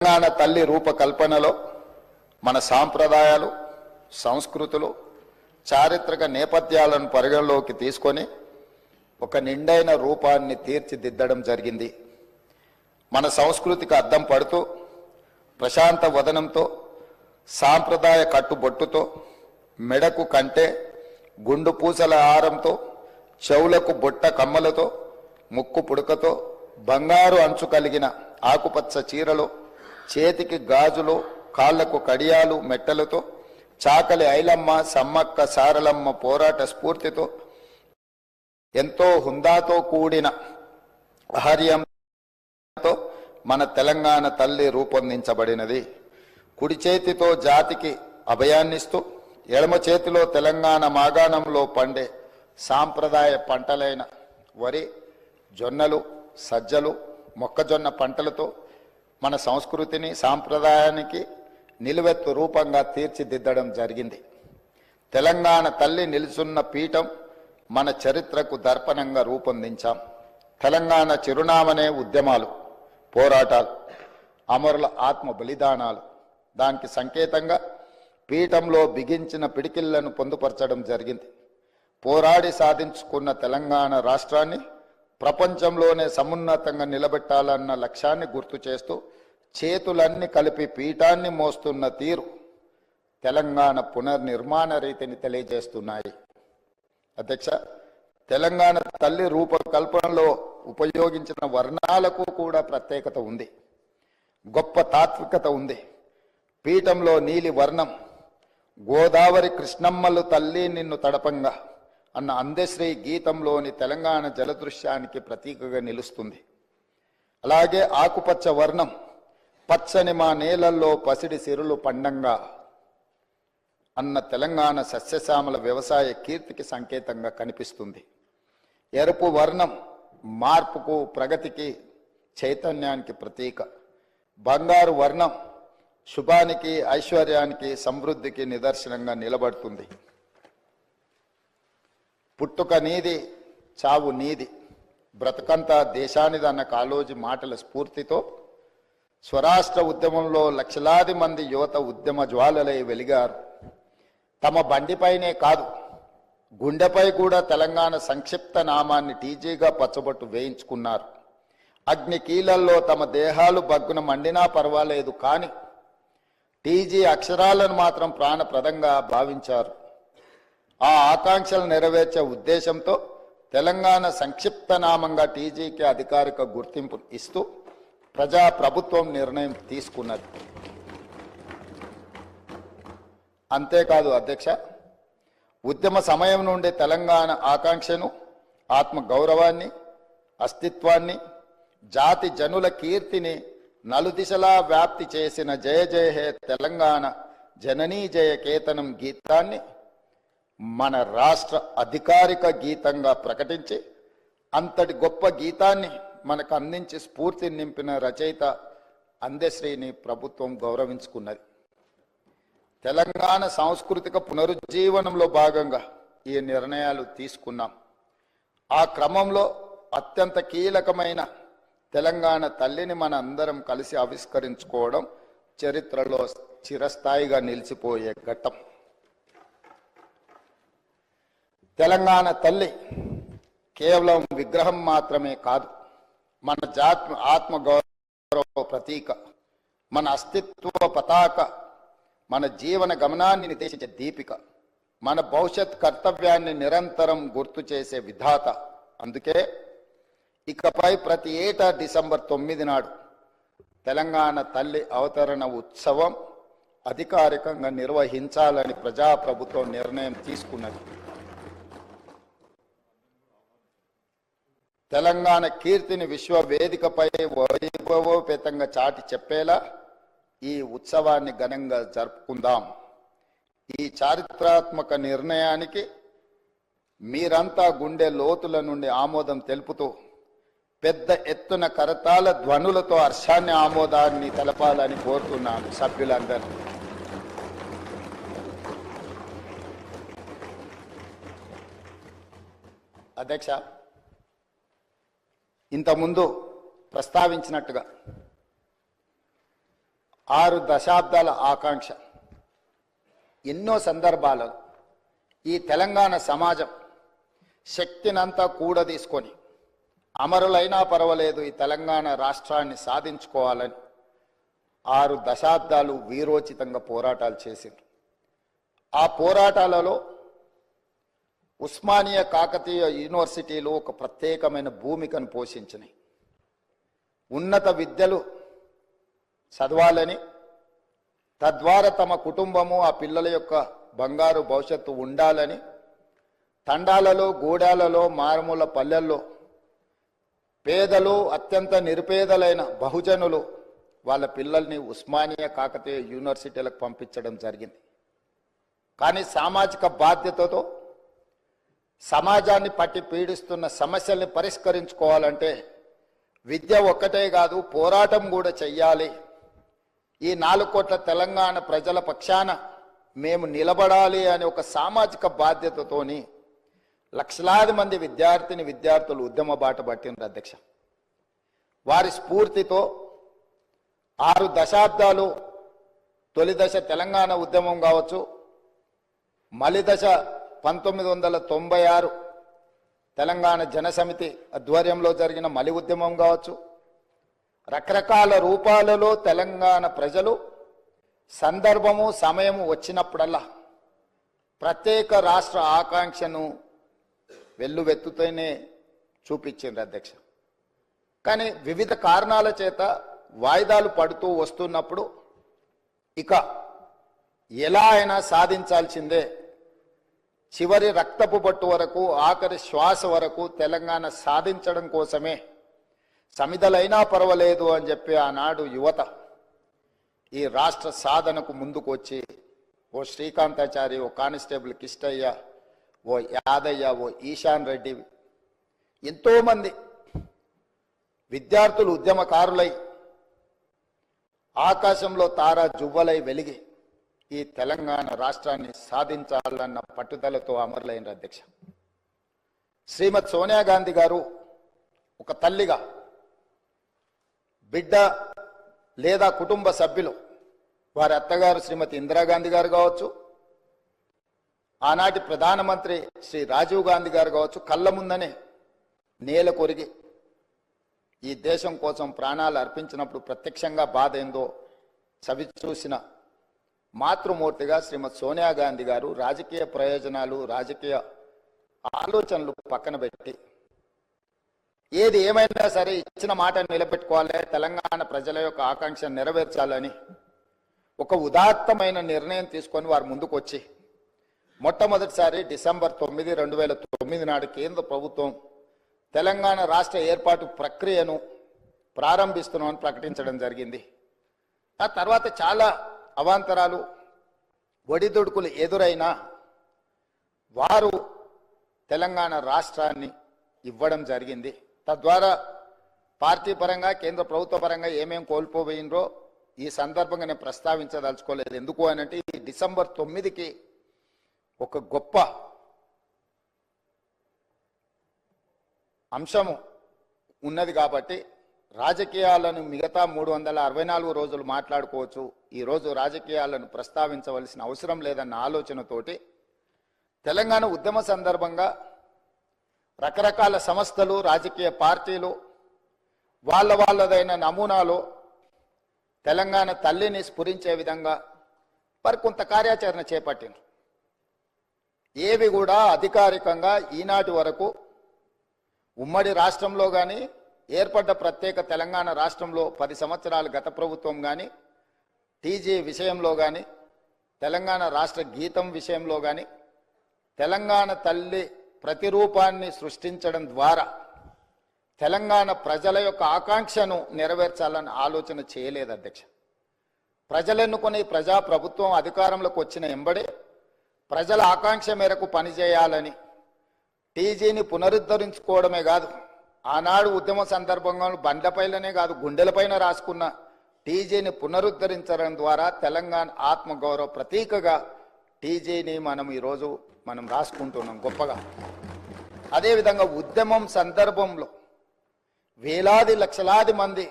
తెలంగాణ తల్లి రూపకల్పనలో మన సాంప్రదాయాలు, సంస్కృతులు, చారిత్రక నేపథ్యాలను పరిగణలోకి తీసుకొని ఒక నిండైన రూపాన్ని తీర్చిదిద్దడం జరిగింది. మన సంస్కృతికి అద్దం పడుతూ ప్రశాంత వదనంతో, సాంప్రదాయ కట్టుబొట్టుతో, మెడకు కంటే, గుండు పూసల హారంతో, చెవులకు బొట్ట కమ్మలతో, ముక్కు పుడకతో, బంగారు అంచు కలిగిన ఆకుపచ్చ చీరలో, చేతికి గాజులు, కాళ్లకు కడియాలు, మెట్టలతో, చాకలి ఐలమ్మ, సమ్మక్క సారలమ్మ పోరాట స్ఫూర్తితో, ఎంతో హుందాతో కూడిన ఆహార్యంతో మన తెలంగాణ తల్లి రూపొందించబడినది. కుడి చేతితో జాతికి అభయాన్నిస్తూ, ఎడమ చేతిలో తెలంగాణ మాగాణంలో పండే సాంప్రదాయ పంటలైన వరి, జొన్నలు, సజ్జలు, మొక్కజొన్న పంటలతో మన సంస్కృతిని, సాంప్రదాయానికి నిలువెత్తు రూపంగా తీర్చిదిద్దడం జరిగింది. తెలంగాణ తల్లి నిలుచున్న పీఠం మన చరిత్రకు దర్పణంగా రూపొందించాం. తెలంగాణ చిరునామనే ఉద్యమాలు, పోరాటాలు, అమరుల ఆత్మ బలిదానాలు. దానికి సంకేతంగా పీఠంలో బిగించిన పిడికిళ్లను పొందుపరచడం జరిగింది. పోరాడి సాధించుకున్న తెలంగాణ రాష్ట్రాన్ని ప్రపంచంలోనే సమున్నతంగా నిలబెట్టాలన్న లక్ష్యాన్ని గుర్తు చేస్తూ చేతులన్నీ కలిపి పీఠాన్ని మోస్తున్న తీరు తెలంగాణ పునర్నిర్మాణ రీతిని తెలియజేస్తున్నాయి. అధ్యక్ష, తెలంగాణ తల్లి రూపకల్పనలో ఉపయోగించిన వర్ణాలకు కూడా ప్రత్యేకత ఉంది, గొప్ప తాత్వికత ఉంది. పీఠంలో నీలి వర్ణం గోదావరి కృష్ణమ్మలు తల్లి నిన్ను తడపంగా అన్న అందశ్రీ గీతంలోని తెలంగాణ జలదృశ్యానికి ప్రతీకగా నిలుస్తుంది. అలాగే ఆకుపచ్చ వర్ణం పచ్చని మా నేలల్లో పసిడి సిరులు పండంగా అన్న తెలంగాణ సస్యశ్యామల వ్యవసాయ కీర్తికి సంకేతంగా కనిపిస్తుంది. ఎరుపు వర్ణం మార్పుకు, ప్రగతికి, చైతన్యానికి ప్రతీక. బంగారు వర్ణం శుభానికి, ఐశ్వర్యానికి, సమృద్ధికి నిదర్శనంగా నిలబడుతుంది. పుట్టుక నీది, చావు నీది, బ్రతకంతా దేశానిదన్న కాళోజీ మాటల స్ఫూర్తితో స్వరాష్ట్ర ఉద్యమంలో లక్షలాది మంది యువత ఉద్యమ జ్వాలలై వెలిగారు. తమ బండిపైనే కాదు, గుండెపై కూడా తెలంగాణ సంక్షిప్త నామాన్ని టీజీగా పచ్చబొట్టు వేయించుకున్నారు. అగ్ని కీలల్లో తమ దేహాలు బగ్గున మండినా పర్వాలేదు, కానీ టీజీ అక్షరాలను మాత్రం ప్రాణప్రదంగా భావించారు. ఆ ఆకాంక్షలు నెరవేర్చే ఉద్దేశంతో తెలంగాణ సంక్షిప్త నామంగా టీజీకి అధికారిక గుర్తింపు ఇస్తూ ప్రజాప్రభుత్వం నిర్ణయం తీసుకున్నది. అంతేకాదు అధ్యక్ష, ఉద్యమ సమయం నుండి తెలంగాణ ఆకాంక్షను, ఆత్మ గౌరవాన్ని, అస్తిత్వాన్ని, జాతి జనుల కీర్తిని నలుదిశలా వ్యాప్తి చేసిన జయ జయ హే తెలంగాణ జననీ జయ కేతనం గీతాన్ని మన రాష్ట్ర అధికారిక గీతంగా ప్రకటించి, అంతటి గొప్ప గీతాన్ని మనకు అందించి స్ఫూర్తిని నింపిన రచయిత అందశ్రీని ప్రభుత్వం గౌరవించుకున్నది. తెలంగాణ సాంస్కృతిక పునరుజ్జీవనంలో భాగంగా ఈ నిర్ణయాలు తీసుకున్నాం. ఆ క్రమంలో అత్యంత కీలకమైన తెలంగాణ తల్లిని మన అందరం కలిసి ఆవిష్కరించుకోవడం చరిత్రలో చిరస్థాయిగా నిలిచిపోయే ఘట్టం. తెలంగాణ తల్లి కేవలం విగ్రహం మాత్రమే కాదు, మన జాతి ఆత్మ గౌరవ ప్రతీక, మన అస్తిత్వ పతాక, మన జీవన గమనాన్ని నిర్దేశించే దీపిక, మన భవిష్యత్ కర్తవ్యాన్ని నిరంతరం గుర్తు చేసే విధాత. అందుకే ఇకపై ప్రతి ఏటా డిసెంబర్ 9 నాడు తెలంగాణ తల్లి అవతరణ ఉత్సవం అధికారికంగా నిర్వహించాలని ప్రజాప్రభుత్వం నిర్ణయం తీసుకున్నది. తెలంగాణ కీర్తిని విశ్వవేదికపై వైభవోపేతంగా చాటి చెప్పేలా ఈ ఉత్సవాన్ని ఘనంగా జరుపుకుందాం. ఈ చారిత్రాత్మక నిర్ణయానికి మీరంతా గుండె లోతుల నుండి ఆమోదం తెలుపుతూ పెద్ద ఎత్తున కరతాళ ధ్వనులతో హర్షాన్ని, ఆమోదాన్ని తెలపాలని కోరుతున్నాను సభ్యులందరూ. అధ్యక్ష, ఇంతకుముందు ప్రస్తావించినట్టుగా 6 దశాబ్దాల ఆకాంక్ష. ఎన్నో సందర్భాలలో ఈ తెలంగాణ సమాజం శక్తినంతా కూడదీసుకొని అమరులైనా పర్వాలేదు ఈ తెలంగాణ రాష్ట్రాన్ని సాధించుకోవాలని 6 దశాబ్దాలు వీరోచితంగా పోరాటాలు చేసింది. ఆ పోరాటాలలో ఉస్మానియా కాకతీయ యూనివర్సిటీలు ఒక ప్రత్యేకమైన భూమికను పోషించినాయి. ఉన్నత విద్యలు చదవాలని, తద్వారా తమ కుటుంబము ఆ పిల్లల యొక్క బంగారు భవిష్యత్తు ఉండాలని తండాలలో, గూడాలలో, మారుమూల పల్లెల్లో పేదలు, అత్యంత నిరుపేదలైన బహుజనులు వాళ్ళ పిల్లల్ని ఉస్మానియా కాకతీయ యూనివర్సిటీలకు పంపించడం జరిగింది. కానీ సామాజిక బాధ్యతతో సమాజాన్ని పట్టి పీడిస్తున్న సమస్యల్ని పరిష్కరించుకోవాలంటే విద్య ఒక్కటే కాదు, పోరాటం కూడా చెయ్యాలి. ఈ 4 కోట్ల తెలంగాణ ప్రజల పక్షాన మేము నిలబడాలి అనే ఒక సామాజిక బాధ్యతతోని లక్షలాది మంది విద్యార్థులు ఉద్యమ బాట పట్టినారు అధ్యక్ష. వారి స్ఫూర్తితో 6 దశాబ్దాలు, తొలి దశ తెలంగాణ ఉద్యమం కావచ్చు, మలి దశ 1996 తెలంగాణ జనసమితి ఆధ్వర్యంలో జరిగిన మలి ఉద్యమం కావచ్చు, రకరకాల రూపాలలో తెలంగాణ ప్రజలు సందర్భము, సమయము వచ్చినప్పుడల్లా ప్రత్యేక రాష్ట్ర ఆకాంక్షను వెల్లువెత్తుతూనే చూపించింది అధ్యక్ష. కానీ వివిధ కారణాల చేత వాయిదాలు పడుతూ వస్తున్నప్పుడు ఇక ఎలా అయినా సాధించాల్సిందే, చివరి రక్తపు బొట్టు వరకు, ఆఖరి శ్వాస వరకు తెలంగాణ సాధించడం కోసమే సమిధలైనా పర్వాలేదు అని చెప్పి ఆనాడు యువత ఈ రాష్ట్ర సాధనకు ముందుకు వచ్చి ఓ శ్రీకాంతాచారి, ఓ కానిస్టేబుల్ కిష్టయ్య, ఓ యాదయ్య, ఓ ఈశాన్ రెడ్డి, ఎంతోమంది విద్యార్థులు ఉద్యమకారులై ఆకాశంలో తారా జువ్వలై వెలిగి ఈ తెలంగాణ రాష్ట్రాన్ని సాధించాలన్న పట్టుదలతో అమరులైన అధ్యక్ష. శ్రీమతి సోనియా గాంధీ గారు ఒక తల్లిగా బిడ్డ లేదా కుటుంబ సభ్యులు, వారి అత్తగారు శ్రీమతి ఇందిరాగాంధీ గారు కావచ్చు, ఆనాటి ప్రధానమంత్రి శ్రీ రాజీవ్ గాంధీ గారు కావచ్చు, కళ్ళ ముందనే నేల కొరిగి ఈ దేశం కోసం ప్రాణాలు అర్పించినప్పుడు ప్రత్యక్షంగా బాధ ఏందో చవి చూసిన మాతృమూర్తిగా శ్రీమతి సోనియా గాంధీ గారు రాజకీయ ప్రయోజనాలు, రాజకీయ ఆలోచనలు పక్కన పెట్టి ఏది ఏమైనా సరే ఇచ్చిన మాట నిలబెట్టుకోవాలి, తెలంగాణ ప్రజల యొక్క ఆకాంక్ష నెరవేర్చాలని ఒక ఉదాత్తమైన నిర్ణయం తీసుకొని వారు ముందుకు వచ్చి మొట్టమొదటిసారి డిసెంబర్ 9, 2009 నాడు కేంద్ర ప్రభుత్వం తెలంగాణ రాష్ట్ర ఏర్పాటు ప్రక్రియను ప్రారంభిస్తున్నామని ప్రకటించడం జరిగింది. ఆ తర్వాత చాలా అవాంతరాలు, ఒడిదుడుకులు ఎదురైనా వారు తెలంగాణ రాష్ట్రాన్ని ఇవ్వడం జరిగింది. తద్వారా పార్టీ పరంగా, కేంద్ర ప్రభుత్వ పరంగా ఏమేం కోల్పోయినరో ఈ సందర్భంగా నేను ప్రస్తావించదలుచుకోలేదు. ఎందుకు అనంటే ఈ డిసెంబర్ 9కి ఒక గొప్ప అంశము ఉన్నది కాబట్టి రాజకీయాలను మిగతా 364 రోజులు మాట్లాడుకోవచ్చు, ఈరోజు రాజకీయాలను ప్రస్తావించవలసిన అవసరం లేదన్న ఆలోచనతోటి తెలంగాణ ఉద్యమ సందర్భంగా రకరకాల సంస్థలు, రాజకీయ పార్టీలు వాళ్ళదైన నమూనాలో తెలంగాణ తల్లిని స్ఫురించే విధంగా మరి కొంత కార్యాచరణ చేపట్టింది. ఏవి కూడా అధికారికంగా ఈనాటి వరకు ఉమ్మడి రాష్ట్రంలో కానీ, ఏర్పడ్డ ప్రత్యేక తెలంగాణ రాష్ట్రంలో 10 సంవత్సరాలు గత ప్రభుత్వం కానీ, టీజీ విషయంలో కానీ, తెలంగాణ రాష్ట్ర గీతం విషయంలో కానీ, తెలంగాణ తల్లి ప్రతిరూపాన్ని సృష్టించడం ద్వారా తెలంగాణ ప్రజల యొక్క ఆకాంక్షను నెరవేర్చాలని ఆలోచన చేయలేదు అధ్యక్ష. ప్రజలెన్నుకొని ప్రజాప్రభుత్వం అధికారంలోకి వచ్చిన ఎంబడే ప్రజల ఆకాంక్ష మేరకు పనిచేయాలని టీజీని పునరుద్ధరించుకోవడమే కాదు, ఆనాడు ఉద్యమ సందర్భంగా బండ్లపైలనే కాదు గుండెలపైన రాసుకున్న టీజీని పునరుద్ధరించడం ద్వారా తెలంగాణ ఆత్మగౌరవ ప్రతీకగా టీజీని ఈరోజు మనం రాసుకుంటున్నాం గొప్పగా. అదేవిధంగా ఉద్యమం సందర్భంలో వేలాది లక్షలాది మంది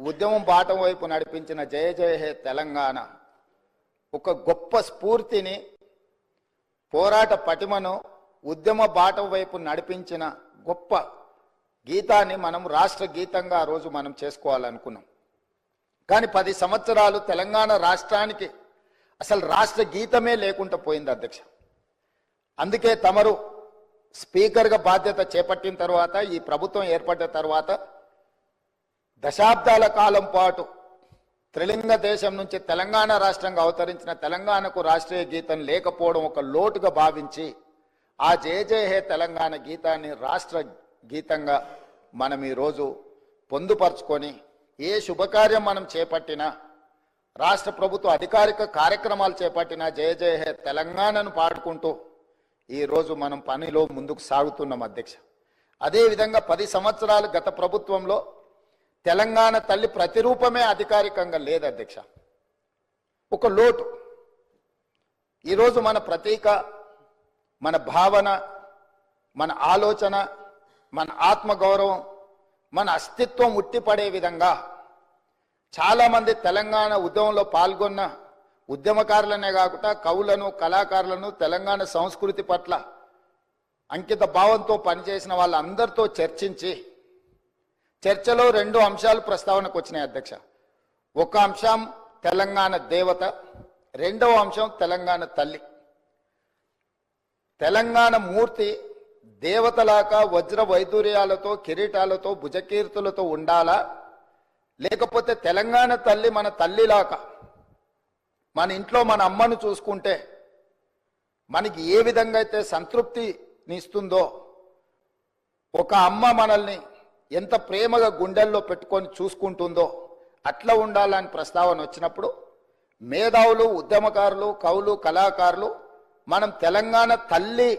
ఉద్యమం బాటం వైపు నడిపించిన జయ జయ హే తెలంగాణ ఒక గొప్ప స్ఫూర్తిని, పోరాట పటిమను, ఉద్యమ బాటం వైపు నడిపించిన గొప్ప గీతాన్ని మనం రాష్ట్ర గీతంగా ఆ రోజు మనం చేసుకోవాలనుకున్నాం. కానీ 10 సంవత్సరాలు తెలంగాణ రాష్ట్రానికి అసలు రాష్ట్ర గీతమే లేకుండా పోయింది అధ్యక్ష. అందుకే తమరు స్పీకర్గా బాధ్యత చేపట్టిన తర్వాత, ఈ ప్రభుత్వం ఏర్పడిన తర్వాత దశాబ్దాల కాలం పాటు త్రిలింగ దేశం నుంచి తెలంగాణ రాష్ట్రంగా అవతరించిన తెలంగాణకు రాష్ట్రీయ గీతం లేకపోవడం ఒక లోటుగా భావించి ఆ జయ జయ హే తెలంగాణ గీతాన్ని రాష్ట్ర గీతంగా మనం ఈరోజు పొందుపరుచుకొని ఏ శుభకార్యం మనం చేపట్టినా, రాష్ట్ర ప్రభుత్వ అధికారిక కార్యక్రమాలు చేపట్టినా జయ జయ హే తెలంగాణను పాడుకుంటూ ఈరోజు మనం పనిలో ముందుకు సాగుతున్నాం అధ్యక్ష. అదేవిధంగా 10 సంవత్సరాలు గత ప్రభుత్వంలో తెలంగాణ తల్లి ప్రతిరూపమే అధికారికంగా లేదు అధ్యక్ష. ఒక లోటు. ఈరోజు మన ప్రతీక, మన భావన, మన ఆలోచన, మన ఆత్మగౌరవం, మన అస్తిత్వం ఉట్టిపడే విధంగా చాలామంది తెలంగాణ ఉద్యమంలో పాల్గొన్న ఉద్యమకారులనే కాకుండా కవులను, కళాకారులను, తెలంగాణ సంస్కృతి పట్ల అంకిత భావంతో పనిచేసిన వాళ్ళందరితో చర్చించి చర్చలో 2 అంశాలు ప్రస్తావనకు వచ్చినాయి అధ్యక్ష. ఒక అంశం తెలంగాణ దేవత, రెండవ అంశం తెలంగాణ తల్లి. తెలంగాణ మూర్తి దేవతలాగా వజ్ర వైదూర్యాలతో, కిరీటాలతో, భుజకీర్తులతో ఉండాలా, లేకపోతే తెలంగాణ తల్లి మన తల్లిలాగా మన ఇంట్లో మన అమ్మను చూసుకుంటే మనకి ఏ విధంగా అయితే సంతృప్తినిస్తుందో, ఒక అమ్మ మనల్ని ఎంత ప్రేమగా గుండెల్లో పెట్టుకొని చూసుకుంటుందో అట్లా ఉండాలని ప్రస్తావన వచ్చినప్పుడు మేధావులు, ఉద్యమకారులు, కవులు, కళాకారులు మనం తెలంగాణ తల్లి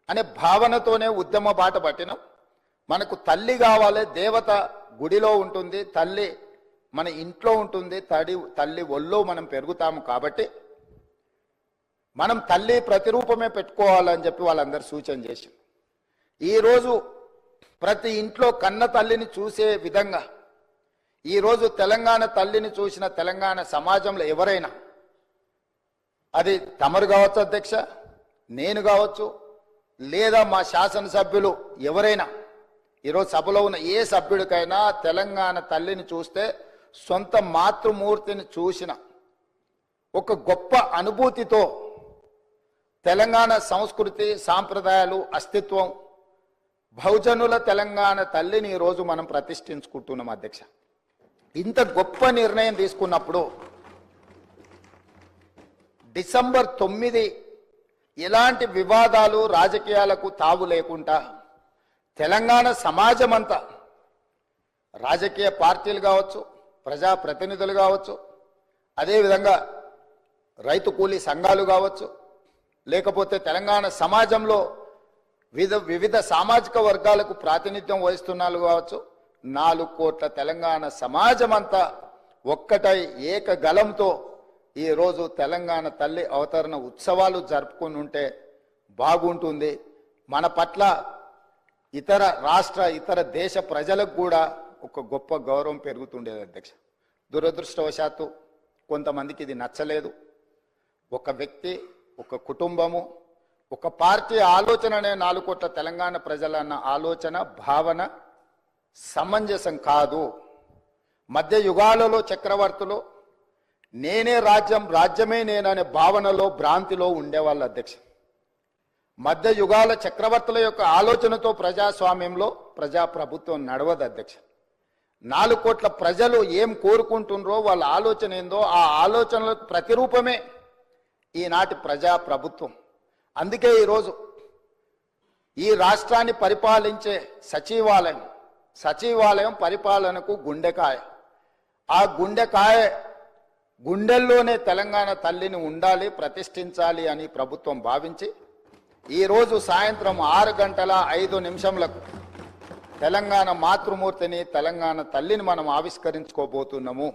అనే భావనతోనే ఉద్యమ బాట పట్టినాం. మనకు తల్లి కావాలి, దేవత గుడిలో ఉంటుంది, తల్లి మన ఇంట్లో ఉంటుంది, తల్లి ఒళ్ళో మనం పెరుగుతాము. కాబట్టి మనం తల్లి ప్రతిరూపమే పెట్టుకోవాలని చెప్పి వాళ్ళందరూ సూచన చేశారు. ఈరోజు ప్రతి ఇంట్లో కన్న తల్లిని చూసే విధంగా ఈరోజు తెలంగాణ తల్లిని చూసిన తెలంగాణ సమాజంలో ఎవరైనా, అది తమరు కావచ్చు అధ్యక్ష, నేను కావచ్చు, లేదా మా శాసనసభ్యులు ఎవరైనా, ఈరోజు సభలో ఉన్న ఏ సభ్యుడికైనా తెలంగాణ తల్లిని చూస్తే సొంత మాతృమూర్తిని చూసిన ఒక గొప్ప అనుభూతితో తెలంగాణ సంస్కృతి, సాంప్రదాయాలు, అస్తిత్వం, బహుజనుల తెలంగాణ తల్లిని ఈరోజు మనం ప్రతిష్ఠించుకుంటున్నాం అధ్యక్ష. ఇంత గొప్ప నిర్ణయం తీసుకున్నప్పుడు డిసెంబర్ 9 ఎలాంటి వివాదాలు, రాజకీయాలకు తావు లేకుండా తెలంగాణ సమాజం అంతా, రాజకీయ పార్టీలు కావచ్చు, ప్రజాప్రతినిధులు కావచ్చు, అదేవిధంగా రైతు కూలీ సంఘాలు కావచ్చు, లేకపోతే తెలంగాణ సమాజంలో వివిధ సామాజిక వర్గాలకు ప్రాతినిధ్యం వహిస్తున్నారు కావచ్చు, 4 కోట్ల తెలంగాణ సమాజం అంతా ఒక్కటై ఏకగలంతో ఈరోజు తెలంగాణ తల్లి అవతరణ ఉత్సవాలు జరుపుకుని ఉంటే బాగుంటుంది. మన పట్ల ఇతర రాష్ట్ర, ఇతర దేశ ప్రజలకు కూడా ఒక గొప్ప గౌరవం పెరుగుతుండేది అధ్యక్ష. దురదృష్టవశాత్తు కొంతమందికి ఇది నచ్చలేదు. ఒక వ్యక్తి, ఒక కుటుంబము, ఒక పార్టీ ఆలోచననే 4 కోట్ల తెలంగాణ ప్రజలన్న ఆలోచన, భావన సమంజసం కాదు. మధ్య యుగాలలో చక్రవర్తులు నేనే రాజ్యం, రాజ్యమే నేననే భావనలో, భ్రాంతిలో ఉండేవాళ్ళు అధ్యక్ష. మధ్య యుగాల చక్రవర్తుల యొక్క ఆలోచనతో ప్రజాస్వామ్యంలో ప్రజాప్రభుత్వం నడవదు అధ్యక్ష. 4 కోట్ల ప్రజలు ఏం కోరుకుంటున్నారో, వాళ్ళ ఆలోచన ఏందో, ఆ ఆలోచనలకు ప్రతిరూపమే ఈనాటి ప్రజాప్రభుత్వం. అందుకే ఈరోజు ఈ రాష్ట్రాన్ని పరిపాలించే సచివాలయం పరిపాలనకు గుండెకాయ. ఆ గుండెల్లోనే తెలంగాణ తల్లిని ఉండాలి, ప్రతిష్ఠించాలి అని ప్రభుత్వం భావించి ఈరోజు సాయంత్రం 6:05 తెలంగాణ మాతృమూర్తిని, తెలంగాణ తల్లిని మనం ఆవిష్కరించుకోబోతున్నాము.